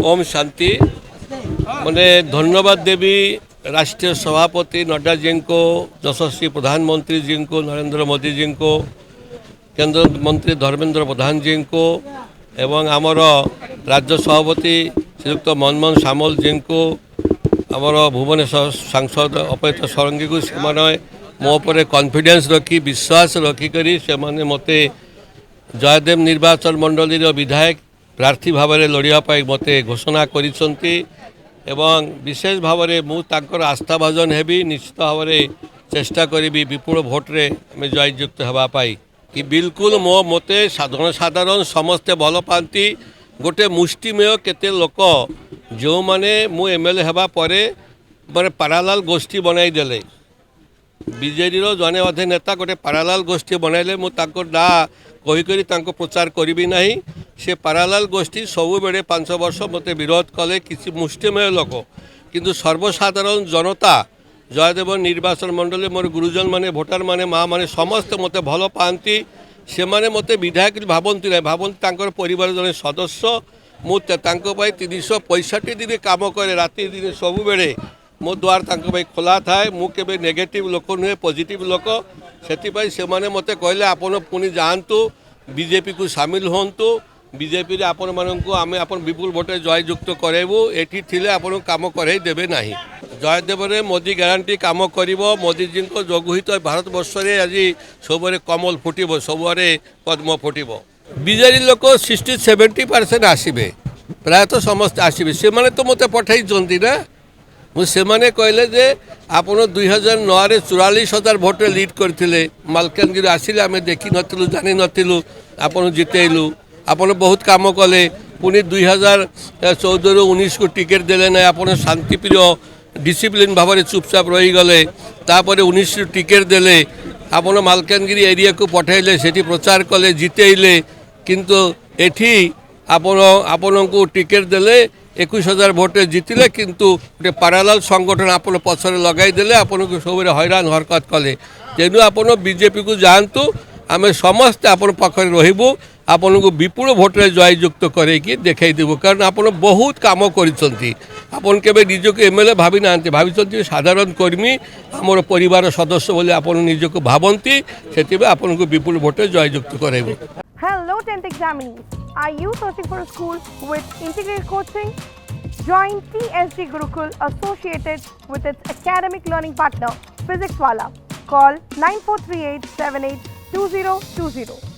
ओम शांति। मैंने धन्यवाद देवी राष्ट्रीय सभापति नड्डा जी को, यशस्वी प्रधानमंत्री जी को, नरेंद्र मोदी जी को, केंद्र मंत्री धर्मेंद्र प्रधान जी को एवं आमर राज्य सभापति श्रीयुक्त मनमोहन सामल जी को, आमर भुवनेश्वर सांसद अपैत सरंगी को से मो पर कॉन्फिडेंस रखी विश्वास रखिक से मत जयदेव निर्वाचन मंडली विधायक प्रार्थी भाव में लड़ाई मत घोषणा करिसंती एवं विशेष भाव में मुझे आस्थाभाजन हेबी निश्चित भाव में चेष्टा करी विपुल भोट्रे आम जययुक्त होगापाई कि बिल्कुल मो मते साधारण समस्ते भल पाती गोटे मुष्टिमेय केते लोक जो माने मु एमएलए हेबा परे माने पारालाल गोष्ठी बनाई देले बीजेडी जने अधे नेता गोटे पारालाल गोष्ठी बनैले मु ताको ना कहीकरी तांको प्रचार करी ना से पारालाल गोष्ठी सबु बेले 5 वर्ष मते विरोध कले किसी मुष्टिमेय लोक किंतु सर्वसाधारण जनता जयदेव निर्वाचन मंडली मोर गुरुजन माने भोटर माने माँ माने समस्ते मते भल पाती से माने मते विधायक भावती ना भावती तांकर परिवार जने सदस्य मु 365 दिन काम करे राति दिन सबु बेले मो द्वार तांको खोला थाए मु केबे नेगेटिव लोक नुहे पॉजिटिव लोक से माने मते कहले आपण पुणी जातु बीजेपी को सामिल होंतु बीजेपी आपण मानू आम आपण विपुल भोटे जययुक्त करेबू एठी थिले आपण काम करे देबे नाही जयदेव रे मोदी ग्यारंटी काम करिवो मोदी जी को जोगु ही तो भारत वर्ष रे आज सबरे कमल फुटिबो सबरे पद्म फुटिबो बीजेडी लोक 60-70% आसीबे प्रायतः समस्त आसीबे से माने तो मते पठाई चंती ना मुझे कहले जे आपण 2009 रे 44,000 भोट लीड करथिले मालकानगिरी आसिले आमे देखि नथिलु जानि नथिलु आपण जितेलु आपण बहुत काम कले पुणी 2014 ରୁ 19 को टिकेट देले ना आपण शांतिप्रिय डिसिप्लिन भाव में चुपचाप रही गले तापर 19 टिकेट देले आपण मालकानगिरी एरिया को पठाइले सेठी प्रचार कले जितेले किंतु एठी आपण को टिकेट देले 21,000 भोटे जितिले किंतु गोटे पारालाल संगठन आपण पछरे लगाई देले आपण को सब हैरान हरकत कले तेणु आपण बीजेपी को जातु आम समस्ते आपण पाखे रहिबू आपण को विपुल भोटे जययुक्त करके देखई देबू कारण आपण बहुत काम करिसंती आपण केबे निजको एमएलए भावी नांती भाविसंती साधारण कर्मी आमर परिवार सदस्य बोले आपण निजको भावंती सेतिबे आपण को विपुल भोटे जययुक्त कराइबू। Hello 10th examinees, are you searching for a school with integrated coaching? Join TSG Gurukul associated with its academic learning partner Physics Wala. Call 9438 782020.